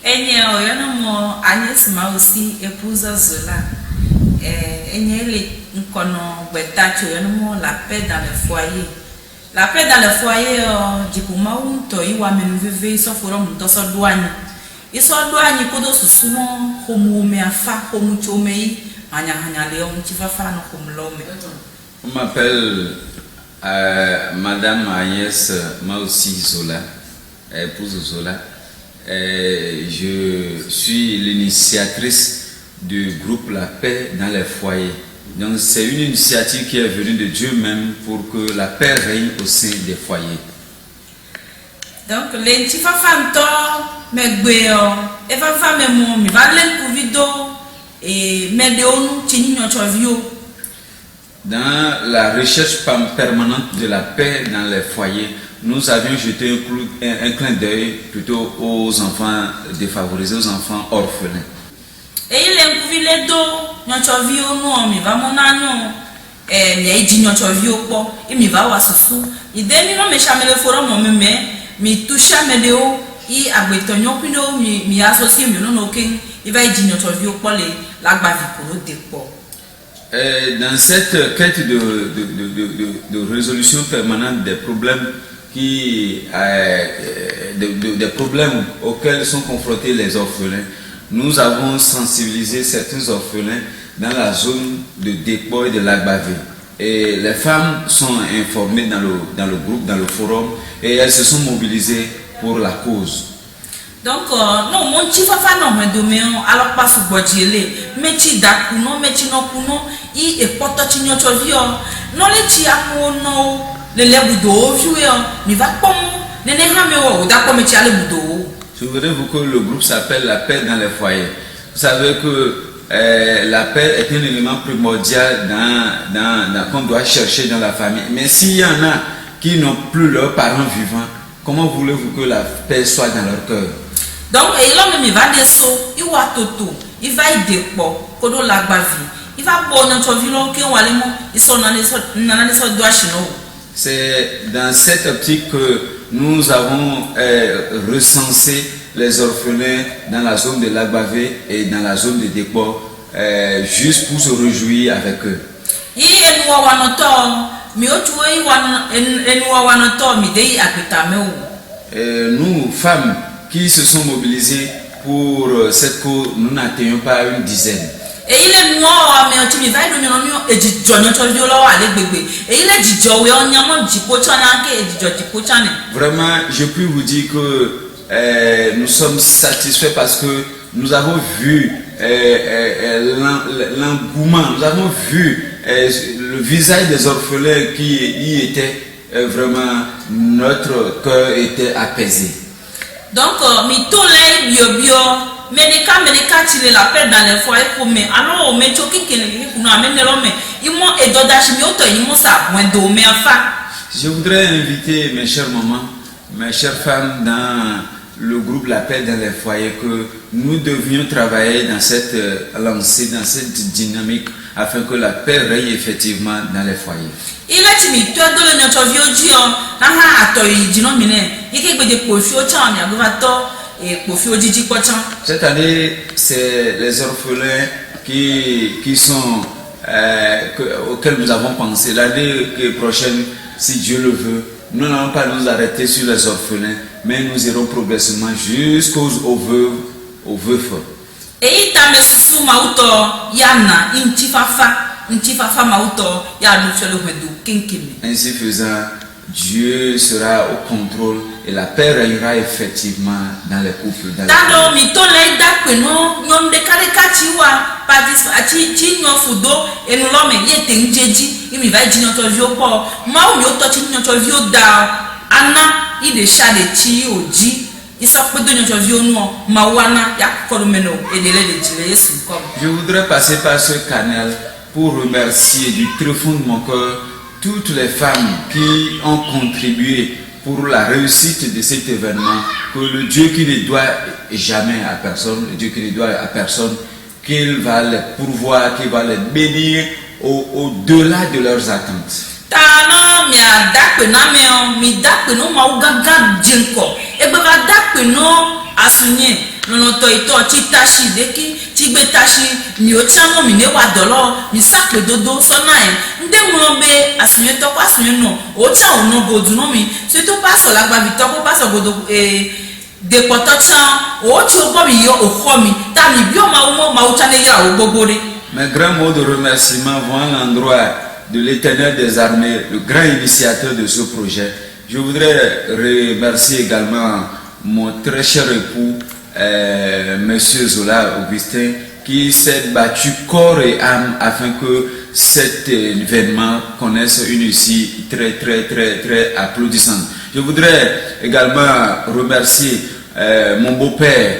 Enye oyonomo Agnès aussi épouse Zola. Enye les nkono betacho oyonomo la paix dans le foyer. La paix dans le foyer dikuma unto iwa menuveve so forum to so douane. Iso douane kodo susumo homu me afa homu chomei anya hanya leo mchifafa no kumlome. On m'appelle Madame Agnès Maussi Zola, épouse Zola. Je suis l'initiatrice du groupe La Paix dans les foyers. Donc c'est une initiative qui est venue de Dieu même pour que la paix règne au sein des foyers. Donc les petits fanto megbeo e fa memo mi va len kuvido et medeonu tinyo chovio. Dans la recherche permanente de la paix dans les foyers, nous avions jeté un clin d'œil plutôt aux enfants défavorisés, aux enfants orphelins. Et il est couvillé d'eau, notre vie au nom, mi va mon anneau, et mi dit notre vie au port, et mi va à sous. Il démine mes chamelles le forum, mi touche à mes déos, il a bétonné au pino, mi associé, mi non aucun, il va dire notre vie au port, la bavicolo des ports. Dans cette quête de résolution permanente des problèmes des problèmes auxquels sont confrontés les orphelins, nous avons sensibilisé certains orphelins dans la zone de dépôt et de Lagbavé. Et les femmes sont informées dans le groupe, dans le forum, et elles se sont mobilisées pour la cause. Donc, non, mon petit papa non, mais demain, alors pas sous boîtier, mais tu d'akuno, mais tu n'en kuno, il est pas tout chignon chovio, non les tiamo, non, le lebudo, ni va comme, ne hameo, d'accord, mais tu as le budo. Souvenez-vous que le groupe s'appelle La Paix dans les foyers. Vous savez que la paix est un élément primordial qu'on doit chercher dans la famille. Mais s'il y en a qui n'ont plus leurs parents vivants, comment voulez-vous que la paix soit dans leur cœur? Donc, il va des sauts, il va toto, il va y dépôt, kodo la bavi, il va bon notre villon qui ont allé, ils sont dans les sortes de chino. C'est dans cette optique que nous avons recensé les orphelins dans la zone de Lagbavé et dans la zone de dépôt, juste pour se réjouir avec eux. Nous, femmes qui se sont mobilisées pour cette cause, nous n'atteignons pas une dizaine. Vraiment, je puis vous dire que nous sommes satisfaits parce que nous avons vu l'engouement, nous avons vu le visage des orphelins qui y étaient. Vraiment, notre cœur était apaisé. Donc, mi to lai bio meneka tile la paix dans les foyers pour me alors me choki kele kuno amene lo me imo edodashi mi oto imo sa wendo me afa. Je voudrais inviter mes chères mamans, mes chères femmes dans le groupe La Paix dans les foyers que nous devions travailler dans cette lancée, dans cette dynamique afin que la paix règne effectivement dans les foyers. Il est mis toi dans le notre vieux na ha atoyi dino mine yeke gbe de profio chan ya govato et profio diji kwachan. Cette année, c'est les orphelins qui sont auxquels nous avons pensé. L'année prochaine, si Dieu le veut, nous n'allons pas nous arrêter sur les orphelins, mais nous irons progressivement jusqu'aux veufs. Et il t'a mis sous mauto yana intifafa mauto ya le wedu kinkimi. Ainsi faisant, Dieu sera au contrôle et la paix régnera effectivement dans les couples. Tando mi to lai da kweno nyom de kare kachiwa participati chi nyo fudo enulome yete njeji imi vai jinyo to vio po ma o yo to chi nyo to vio da ana ide shade chi oji isokpe de nyo to vio no ma wana ya kolumeno edele de jile yesu kom. Je voudrais passer par ce canal pour remercier du très fond de mon cœur toutes les femmes qui ont contribué pour la réussite de cet événement, que le Dieu qui ne doit jamais à personne, le Dieu qui ne doit à personne, qu'il va les pourvoir, qu'il va les bénir au-delà de leurs attentes. Tana mi adakpe na mi dakpe no ma ugaga jinko ebe ga dakpe que non asunye lɔlɔtɔ itɔ tsi tashi deki tsi gbe tashi miwo tsamo mi ne wa dɔlɔ mi sakpe dodo sɔna yi ŋdɛ ŋlɔ be asunyetɔ kó asunye nɔ o tsa o nɔ godu nɔ mi soto pasɔ la gbavitɔ kó pasɔ godo dekpɔtɔ tsa o tsi o bɔ mi yɔ o xɔ mi ta mi bi o mawu tsa ne yra o gbogbo de. Mes grands mots de remerciement vont à l'endroit de l'Éternel des armées, le grand initiateur de ce projet. Je voudrais remercier également mon très cher époux, Monsieur Zola Augustin, qui s'est battu corps et âme afin que cet événement connaisse une issue très applaudissante. Je voudrais également remercier mon beau-père,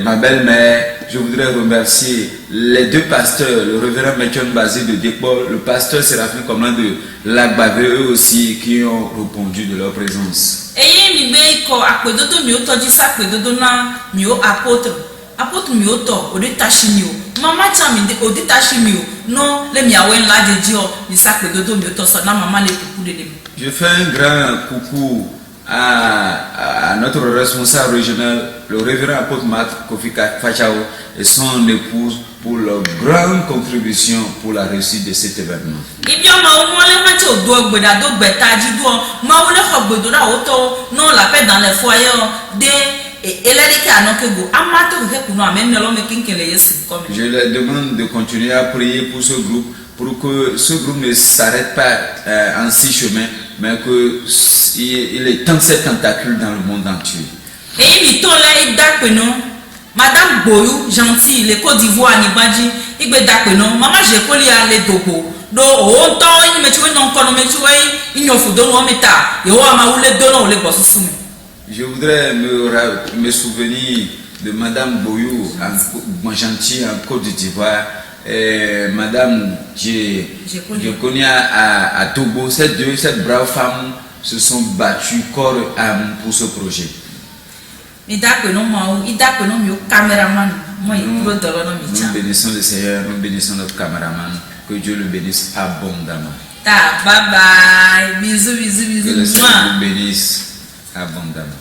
ma belle-mère. Je voudrais remercier les deux pasteurs, le révérend Métion Basile de Dekpo, le pasteur Séraphin Komlan de Lagbavé, eux aussi qui ont répondu de leur présence. Eye mi be ko akpedodo mi o tɔdzi sa akpedodo na mi o apôtre mi o tɔ o de tashi mi o mama tsa mi de o de tashi mi o no le mi awɛ ŋla de dzi o mi sa akpedodo mi o tɔ sɔ na mama le kuku de mi. Je fais un grand coucou à notre responsable régional, le révérend apôtre Marc Kofi Fachao et son épouse pour leur grande contribution pour la réussite de cet événement. Ibi o ma o mo le ma tsi o do gbeda do gbeta dzi do ma o le xɔ gbedo la o tɔ no la paix dans les foyers de eleleke anokego amato ke kuno amen lo me kinkele Yesu comme. Je leur demande de continuer à prier pour ce groupe pour que ce groupe ne s'arrête pas en 6 chemins, mais qu'il étende ses tentacules dans le monde entier. Et il dit Madame Boyou, gentille, les Côte d'Ivoire, Nibadji, il dit maman, j'ai collé à l'édobo. Donc, on t'a dit, mais tu veux non, il n'y a pas de nom, mais t'as, il y a les donnants, les bosses soumis. Je voudrais me souvenir de Madame Boyou, gentille, en Côte d'Ivoire. Madame Djekonia à Togo, ces cette brave femme se sont battues corps et âme pour ce projet. Nous bénissons le Seigneur, nous bénissons notre caméraman, que Dieu le bénisse abondamment. Bye bye, bisous, bisous, bisous. Que le Seigneur nous bénisse abondamment.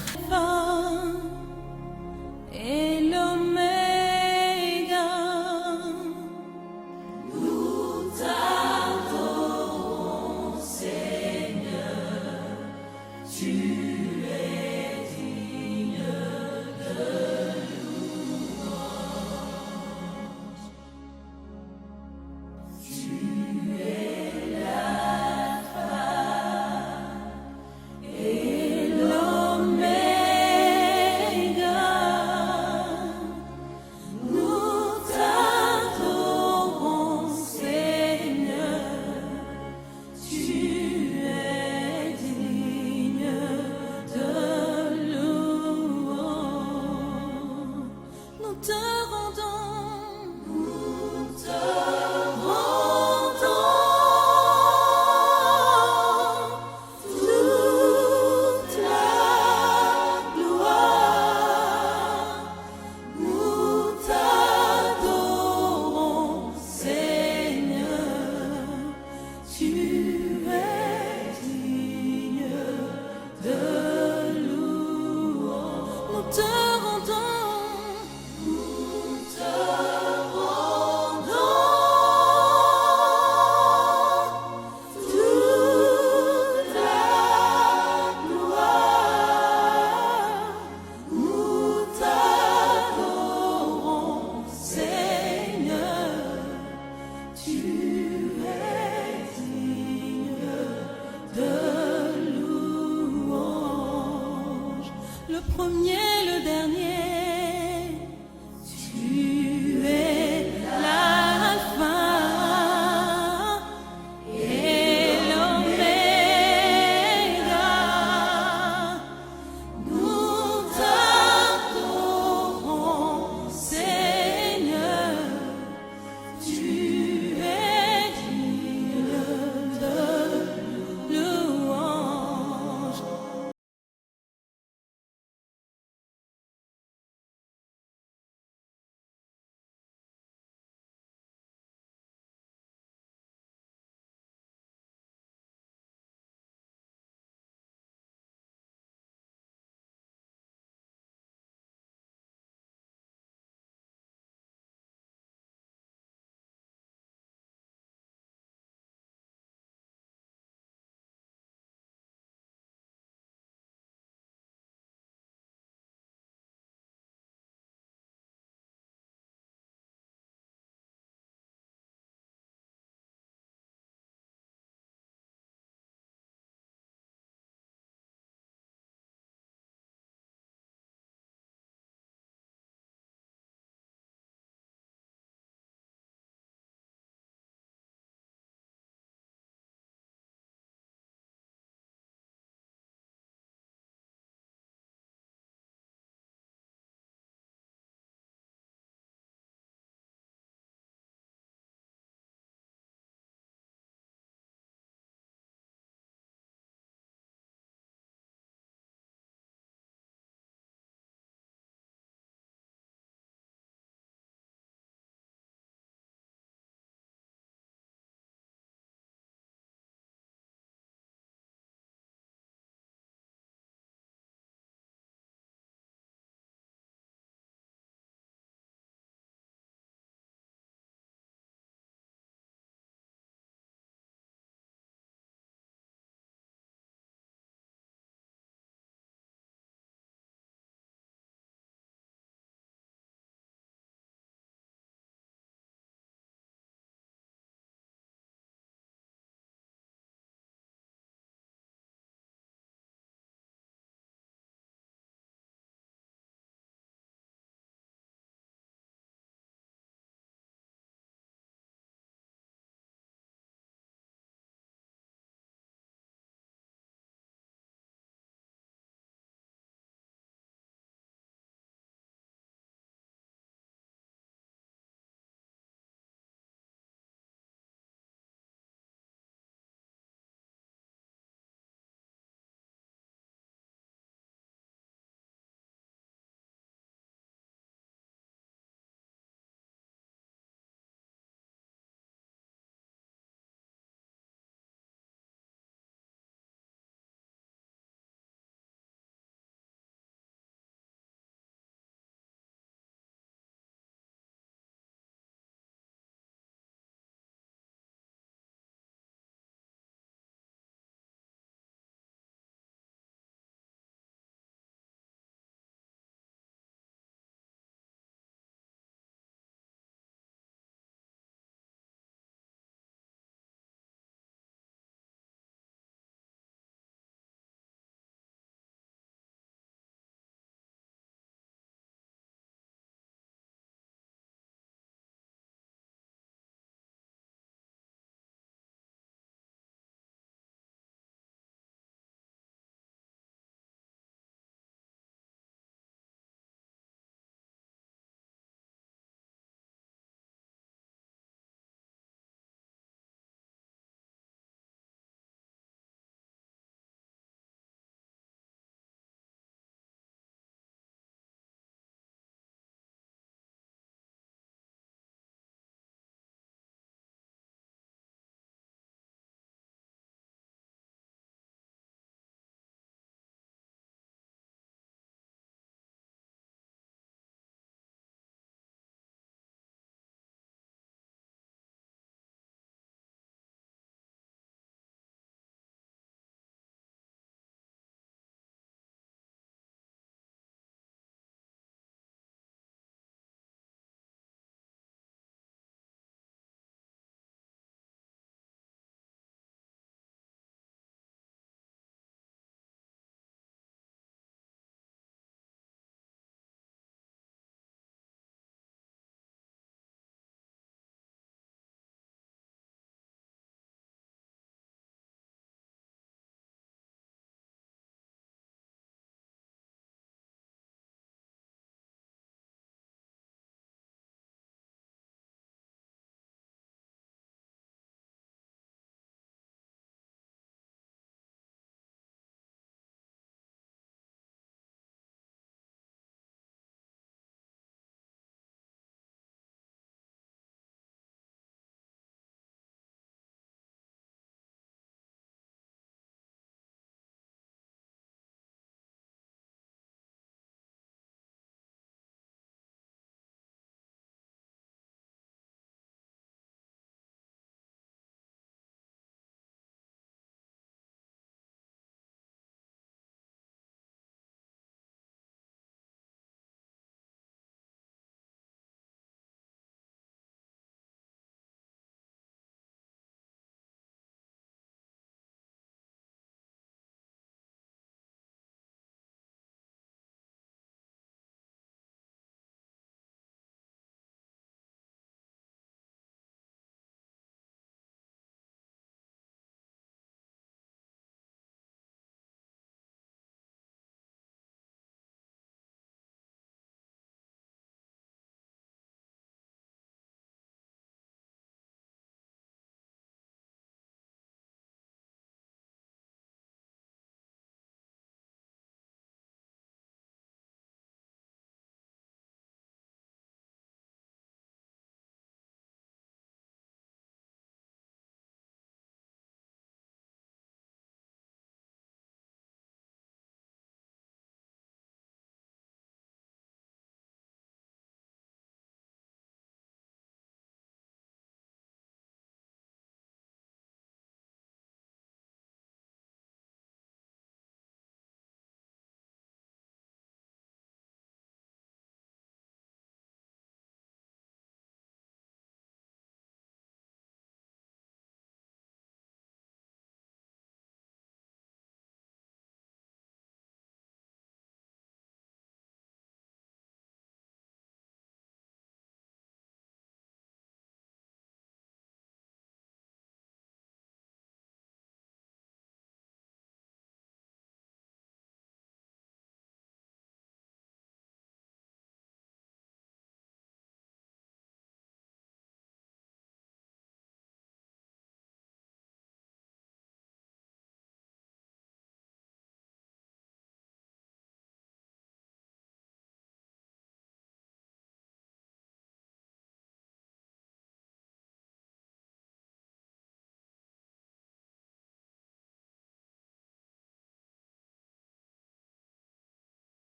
Le premier, le dernier.